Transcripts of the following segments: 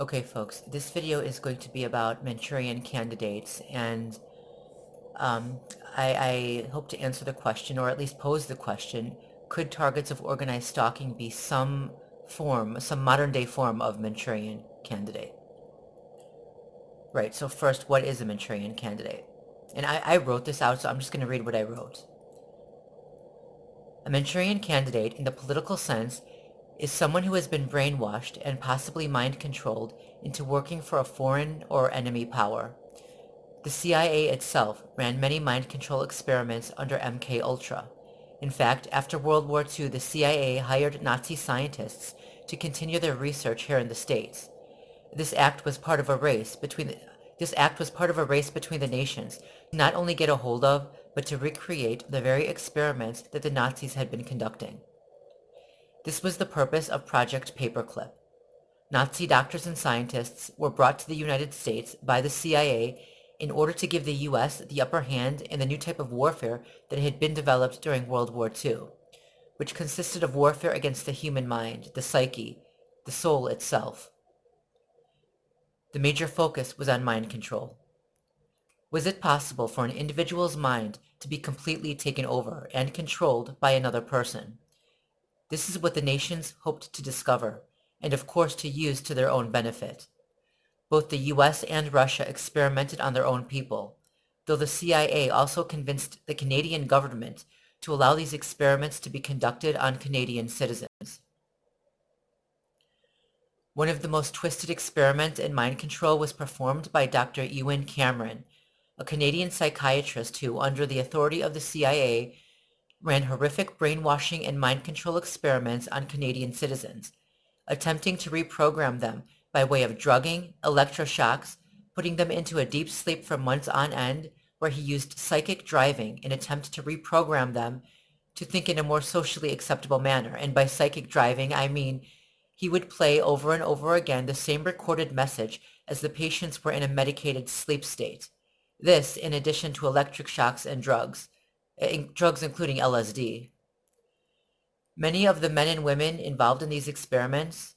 Okay, folks, this video is going to be about Manchurian candidates, and um, I hope to answer the question, or at least pose the question, could targets of organized stalking be some modern-day form of Manchurian candidate? Right, so first, what is a Manchurian candidate? And I wrote this out, so I'm just going to read what I wrote. A Manchurian candidate, in the political sense, is someone who has been brainwashed and possibly mind-controlled into working for a foreign or enemy power. The CIA itself ran many mind control experiments under MK Ultra. In fact, after World War II, the CIA hired Nazi scientists to continue their research here in the States. This act was part of a race between the nations to not only get a hold of, but to recreate the very experiments that the Nazis had been conducting. This was the purpose of Project Paperclip. Nazi doctors and scientists were brought to the United States by the CIA in order to give the U.S. the upper hand in the new type of warfare that had been developed during World War II, which consisted of warfare against the human mind, the psyche, the soul itself. The major focus was on mind control. Was it possible for an individual's mind to be completely taken over and controlled by another person? This is what the nations hoped to discover, and of course to use to their own benefit. Both the US and Russia experimented on their own people, though the CIA also convinced the Canadian government to allow these experiments to be conducted on Canadian citizens. One of the most twisted experiments in mind control was performed by Dr. Ewan Cameron, a Canadian psychiatrist who, under the authority of the CIA, ran horrific brainwashing and mind control experiments on Canadian citizens, attempting to reprogram them by way of drugging, electroshocks, putting them into a deep sleep for months on end, where he used psychic driving in an attempt to reprogram them to think in a more socially acceptable manner. And by psychic driving, I mean he would play over and over again the same recorded message as the patients were in a medicated sleep state. This, in addition to electric shocks and drugs including LSD. Many of the men and women involved in these experiments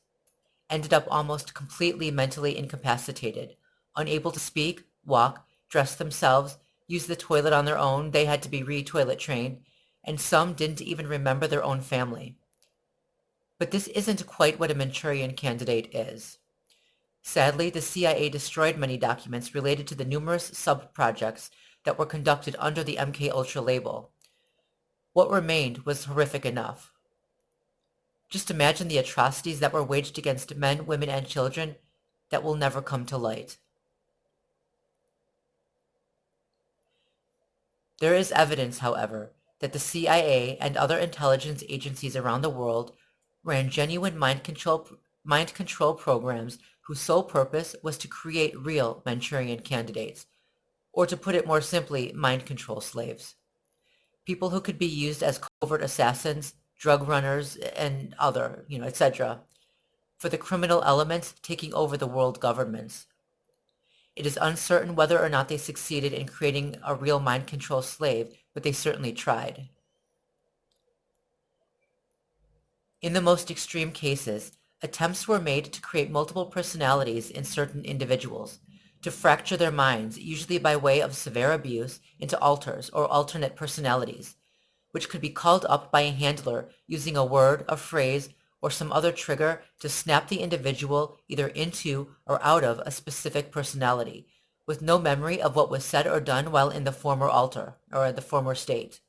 ended up almost completely mentally incapacitated, unable to speak, walk, dress themselves, use the toilet on their own. They had to be re-toilet trained, and some didn't even remember their own family. But this isn't quite what a Manchurian candidate is. Sadly, the CIA destroyed many documents related to the numerous sub-projects that were conducted under the MK Ultra label. What remained was horrific enough. Just imagine the atrocities that were waged against men, women, and children that will never come to light. There is evidence, however, that the CIA and other intelligence agencies around the world ran genuine mind control programs whose sole purpose was to create real Manchurian candidates, or to put it more simply, mind control slaves. People who could be used as covert assassins, drug runners, and other, etc., for the criminal elements taking over the world governments. It is uncertain whether or not they succeeded in creating a real mind control slave, but they certainly tried. In the most extreme cases, attempts were made to create multiple personalities in certain individuals, to fracture their minds, usually by way of severe abuse, into alters or alternate personalities, which could be called up by a handler using a word, a phrase, or some other trigger to snap the individual either into or out of a specific personality, with no memory of what was said or done while in the former alter, or the former state.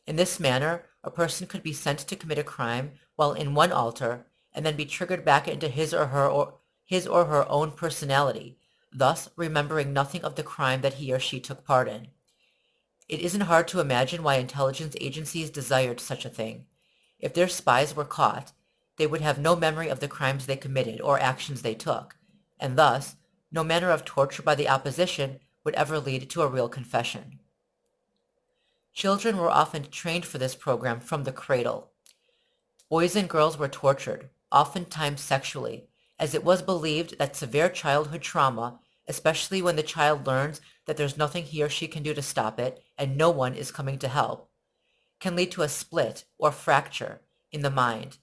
In this manner, a person could be sent to commit a crime while in one alter, and then be triggered back into his or her own personality, thus remembering nothing of the crime that he or she took part in. It isn't hard to imagine why intelligence agencies desired such a thing. If their spies were caught, they would have no memory of the crimes they committed or actions they took, and thus, no manner of torture by the opposition would ever lead to a real confession. Children were often trained for this program from the cradle. Boys and girls were tortured, oftentimes sexually, as it was believed that severe childhood trauma, especially when the child learns that there's nothing he or she can do to stop it and no one is coming to help, can lead to a split or fracture in the mind,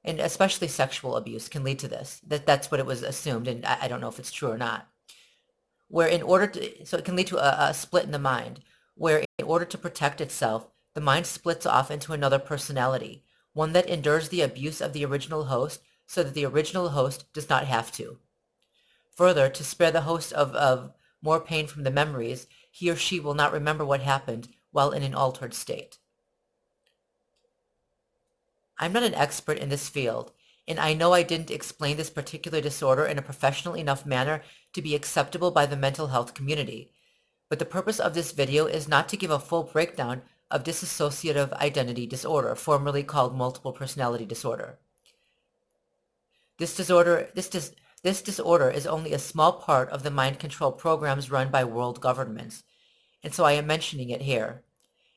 and especially sexual abuse can lead to this. That's what it was assumed, and I don't know if it's true or not. Where in order to, so it can lead to a split in the mind, where in order to protect itself, the mind splits off into another personality, one that endures the abuse of the original host so that the original host does not have to. Further, to spare the host of more pain from the memories, he or she will not remember what happened while in an altered state. I'm not an expert in this field, and I know I didn't explain this particular disorder in a professional enough manner to be acceptable by the mental health community. But the purpose of this video is not to give a full breakdown of dissociative identity disorder, formerly called multiple personality disorder. This disorder is only a small part of the mind control programs run by world governments, and so I am mentioning it here.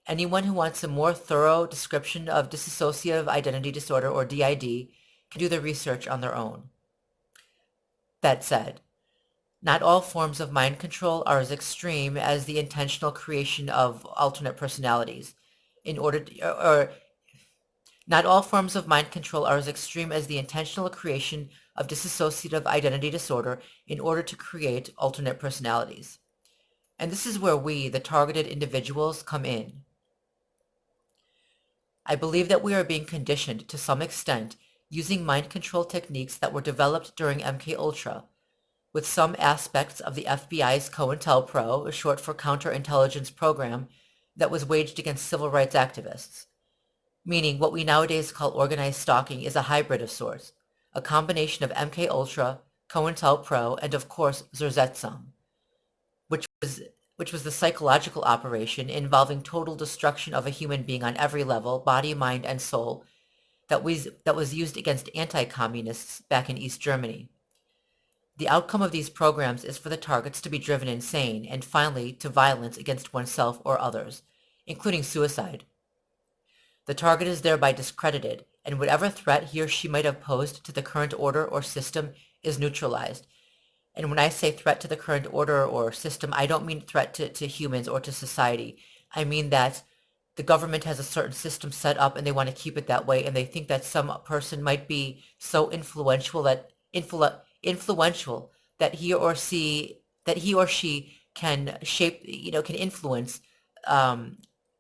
Anyone who wants a more thorough description of dissociative identity disorder, or DID, can do the research on their own. That said, not all forms of mind control are as extreme as the intentional creation of alternate personalities. Not all forms of mind control are as extreme as the intentional creation of dissociative identity disorder in order to create alternate personalities. And this is where we, the targeted individuals, come in. I believe that we are being conditioned to some extent using mind control techniques that were developed during MK Ultra, with some aspects of the FBI's COINTELPRO, short for Counterintelligence Program, that was waged against civil rights activists. Meaning what we nowadays call organized stalking is a hybrid of sorts, a combination of MK Ultra, COINTELPRO, and of course Zersetzung, which was the psychological operation involving total destruction of a human being on every level, body, mind, and soul, that was used against anti-communists back in East Germany. The outcome of these programs is for the targets to be driven insane, and finally to violence against oneself or others, including suicide. The target is thereby discredited, and whatever threat he or she might have posed to the current order or system is neutralized. And when I say threat to the current order or system, I don't mean threat to humans or to society. I mean that the government has a certain system set up and they want to keep it that way, and they think that some person might be so influential that he or she can shape, can influence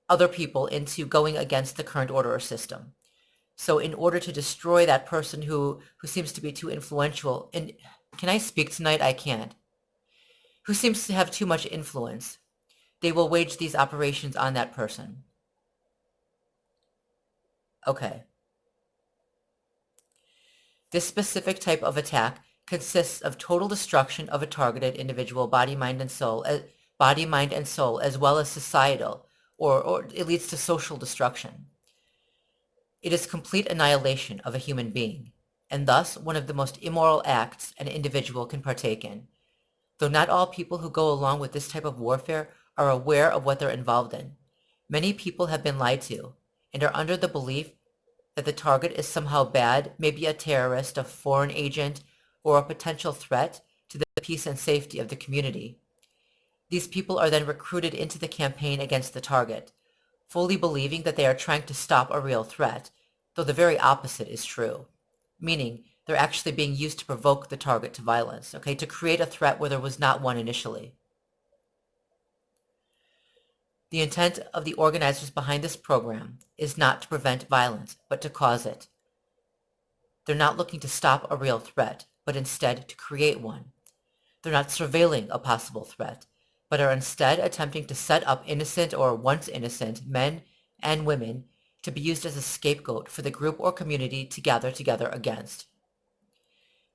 other people into going against the current order or system. So in order to destroy that person who seems to be too influential, and can I speak tonight? I can't. Who seems to have too much influence, they will wage these operations on that person. Okay. This specific type of attack consists of total destruction of a targeted individual body, mind, and soul, as well as societal, or it leads to social destruction. It is complete annihilation of a human being, and thus one of the most immoral acts an individual can partake in. Though not all people who go along with this type of warfare are aware of what they're involved in, many people have been lied to and are under the belief that the target is somehow bad, maybe a terrorist, a foreign agent, or a potential threat to the peace and safety of the community. These people are then recruited into the campaign against the target, fully believing that they are trying to stop a real threat, though the very opposite is true, meaning they're actually being used to provoke the target to violence, okay, to create a threat where there was not one initially. The intent of the organizers behind this program is not to prevent violence, but to cause it. They're not looking to stop a real threat, but instead to create one. They're not surveilling a possible threat, but are instead attempting to set up innocent or once innocent men and women to be used as a scapegoat for the group or community to gather together against.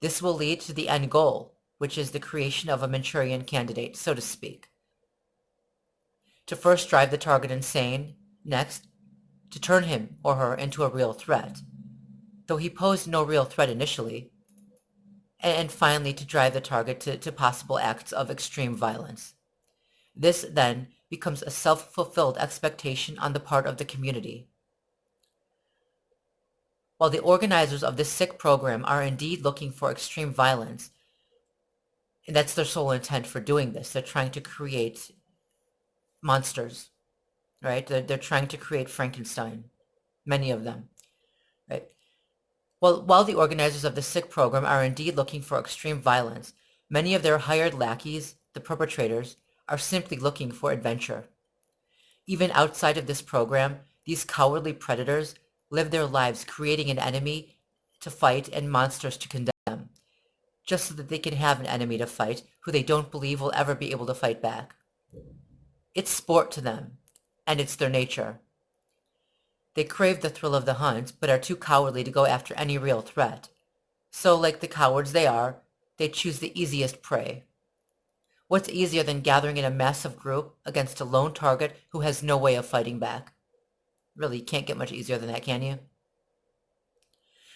This will lead to the end goal, which is the creation of a Manchurian candidate, so to speak. To first drive the target insane, next, to turn him or her into a real threat, though he posed no real threat initially, and finally to drive the target to possible acts of extreme violence. This, then, becomes a self-fulfilled expectation on the part of the community. While the organizers of this sick program are indeed looking for extreme violence, and that's their sole intent for doing this, they're trying to create monsters, right? They're trying to create Frankenstein, many of them, right? While the organizers of the sick program are indeed looking for extreme violence, many of their hired lackeys, the perpetrators, are simply looking for adventure. Even outside of this program, these cowardly predators live their lives creating an enemy to fight and monsters to condemn, just so that they can have an enemy to fight who they don't believe will ever be able to fight back. It's sport to them, and it's their nature. They crave the thrill of the hunt, but are too cowardly to go after any real threat. So, like the cowards they are, they choose the easiest prey. What's easier than gathering in a massive group against a lone target who has no way of fighting back? Really, you can't get much easier than that, can you?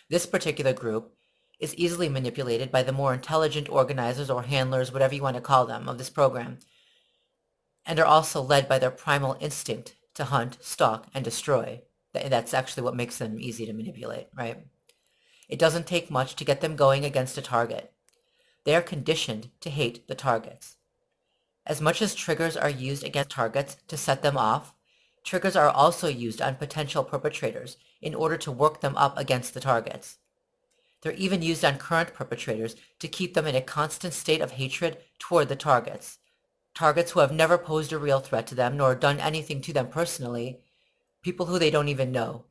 This particular group is easily manipulated by the more intelligent organizers or handlers, whatever you want to call them, of this program, and are also led by their primal instinct to hunt, stalk, and destroy. That's actually what makes them easy to manipulate, right? It doesn't take much to get them going against a target. They are conditioned to hate the targets. As much as triggers are used against targets to set them off, triggers are also used on potential perpetrators in order to work them up against the targets. They're even used on current perpetrators to keep them in a constant state of hatred toward the targets. Targets who have never posed a real threat to them nor done anything to them personally, people who they don't even know.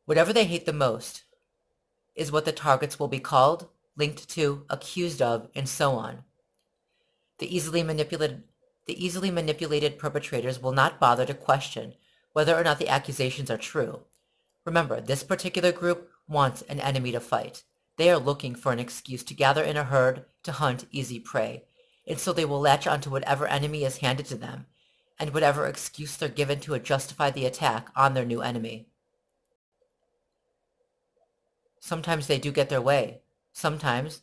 Whatever they hate the most is what the targets will be called, linked to, accused of, and so on. The easily manipulated perpetrators will not bother to question whether or not the accusations are true. Remember, this particular group wants an enemy to fight. They are looking for an excuse to gather in a herd to hunt easy prey, and so they will latch onto whatever enemy is handed to them, and whatever excuse they're given to justify the attack on their new enemy. Sometimes they do get their way. Sometimes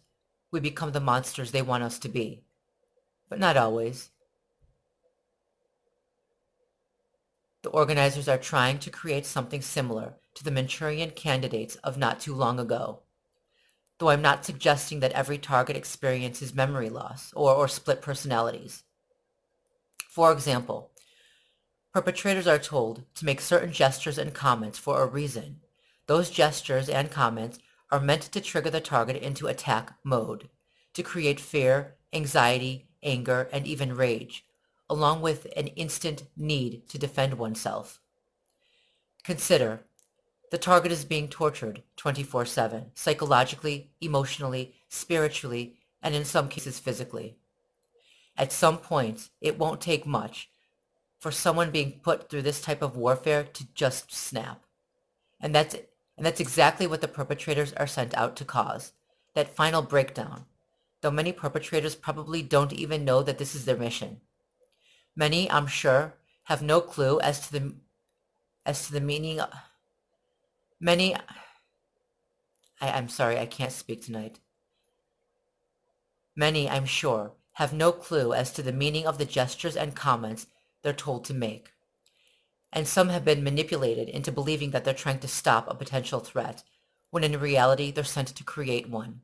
we become the monsters they want us to be. But not always. The organizers are trying to create something similar to the Manchurian candidates of not too long ago, though I'm not suggesting that every target experiences memory loss or split personalities. For example, perpetrators are told to make certain gestures and comments for a reason. Those gestures and comments are meant to trigger the target into attack mode, to create fear, anxiety, anger, and even rage, along with an instant need to defend oneself. Consider, the target is being tortured 24/7, psychologically, emotionally, spiritually, and in some cases physically. At some point, it won't take much for someone being put through this type of warfare to just snap. And that's exactly what the perpetrators are sent out to cause, that final breakdown, though many perpetrators probably don't even know that this is their mission. Many, I'm sure, have no clue as to the meaning. I'm sorry, I can't speak tonight. Many, I'm sure, have no clue as to the meaning of the gestures and comments they're told to make. And some have been manipulated into believing that they're trying to stop a potential threat, when in reality they're sent to create one.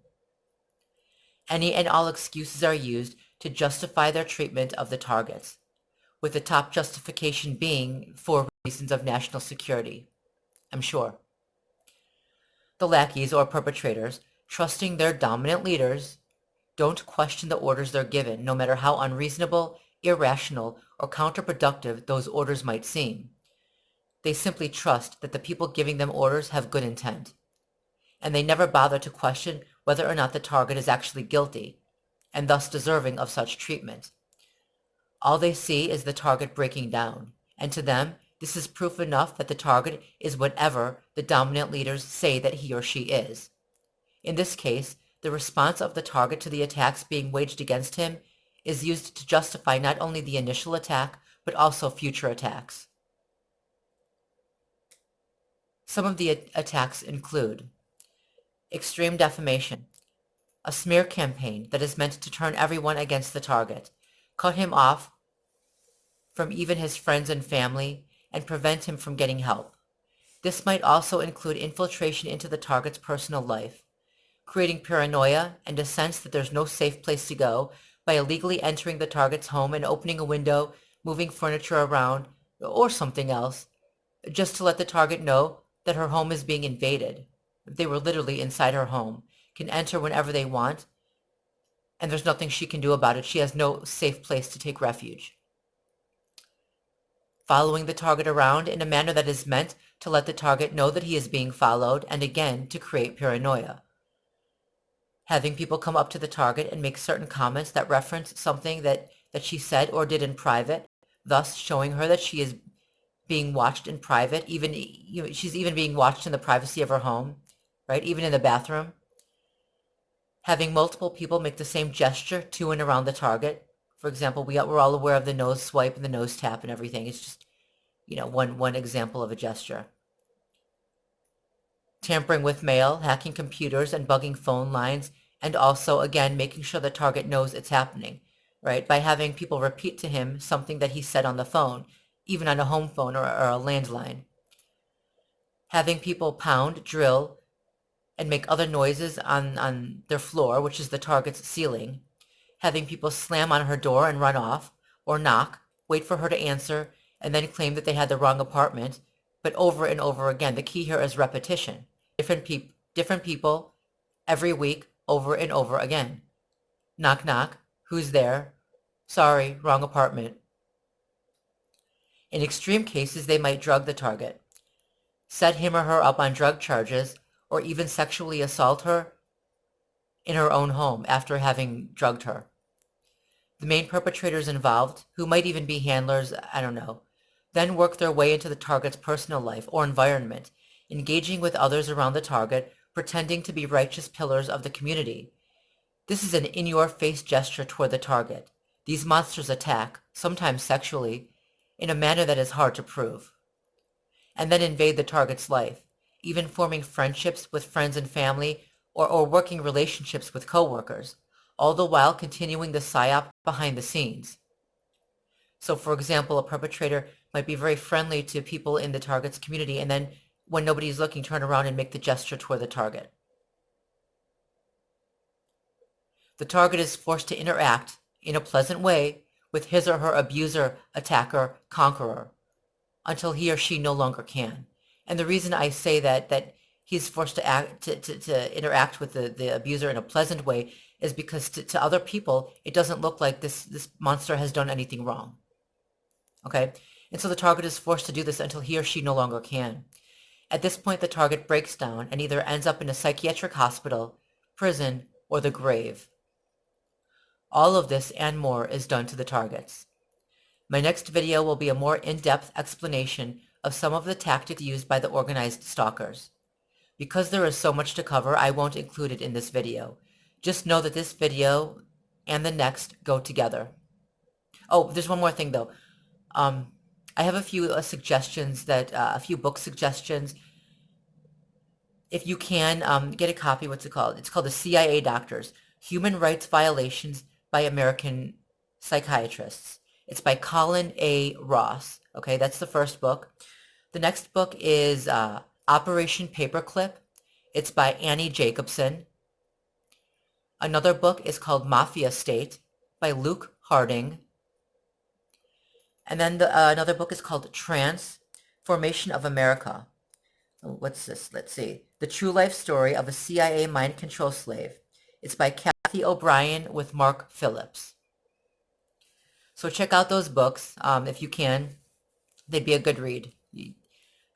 Any and all excuses are used to justify their treatment of the targets, with the top justification being for reasons of national security, I'm sure. The lackeys or perpetrators, trusting their dominant leaders, don't question the orders they're given, no matter how unreasonable, irrational, or counterproductive those orders might seem. They simply trust that the people giving them orders have good intent, and they never bother to question whether or not the target is actually guilty, and thus deserving of such treatment. All they see is the target breaking down, and to them, this is proof enough that the target is whatever the dominant leaders say that he or she is. In this case, the response of the target to the attacks being waged against him is used to justify not only the initial attack, but also future attacks. Some of the attacks include extreme defamation, a smear campaign that is meant to turn everyone against the target, cut him off from even his friends and family, and prevent him from getting help. This might also include infiltration into the target's personal life, creating paranoia and a sense that there's no safe place to go by illegally entering the target's home and opening a window, moving furniture around, or something else, just to let the target know that her home is being invaded. They were literally inside her home, can enter whenever they want, and there's nothing she can do about it. She has no safe place to take refuge. Following the target around in a manner that is meant to let the target know that he is being followed, and again, to create paranoia. Having people come up to the target and make certain comments that reference something that she said or did in private, thus showing her that she is being watched in private, even she's even being watched in the privacy of her home, right? Even in the bathroom. Having multiple people make the same gesture to and around the target. For example, we're all aware of the nose swipe and the nose tap and everything. It's just, one example of a gesture. Tampering with mail, hacking computers, and bugging phone lines, and also, again, making sure the target knows it's happening, right? By having people repeat to him something that he said on the phone, even on a home phone or a landline. Having people pound, drill, and make other noises on their floor, which is the target's ceiling. Having people slam on her door and run off, or knock, wait for her to answer, and then claim that they had the wrong apartment, but over and over again. The key here is repetition. Different people, every week, over and over again. Knock, knock. Who's there? Sorry, wrong apartment. In extreme cases, they might drug the target, set him or her up on drug charges, or even sexually assault her in her own home after having drugged her. The main perpetrators involved, who might even be handlers, I don't know, then work their way into the target's personal life or environment, engaging with others around the target, pretending to be righteous pillars of the community. This is an in-your-face gesture toward the target. These monsters attack, sometimes sexually, in a manner that is hard to prove, and then invade the target's life, even forming friendships with friends and family, or working relationships with coworkers, all the while continuing the psyop behind the scenes. So, for example, a perpetrator might be very friendly to people in the target's community, and then when nobody's looking, turn around and make the gesture toward the target. The target is forced to interact in a pleasant way with his or her abuser, attacker, conqueror, until he or she no longer can. And the reason I say that he's forced to interact with the abuser in a pleasant way is because to other people, it doesn't look like this monster has done anything wrong. Okay? And so the target is forced to do this until he or she no longer can. At this point, the target breaks down and either ends up in a psychiatric hospital, prison, or the grave. All of this and more is done to the targets. My next video will be a more in-depth explanation of some of the tactics used by the organized stalkers. Because there is so much to cover, I won't include it in this video. Just know that this video and the next go together. Oh, there's one more thing though. I have a few suggestions a few book suggestions. If you can, get a copy, what's it called? It's called the C.I.A. Doctors, Human Rights Violations by American Psychiatrists. It's by Colin A. Ross. Okay, that's the first book. The next book is Operation Paperclip. It's by Annie Jacobsen. Another book is called Mafia State by Luke Harding. And then another book is called Trance, Formation of America. What's this? Let's see. The True Life Story of a CIA Mind Control Slave. It's by Cathy O'Brien with Mark Phillips. So check out those books if you can. They'd be a good read.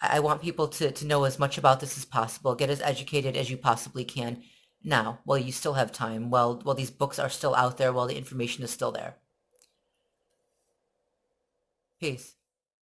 I want people to know as much about this as possible. Get as educated as you possibly can now, while you still have time, while these books are still out there, while the information is still there. Peace.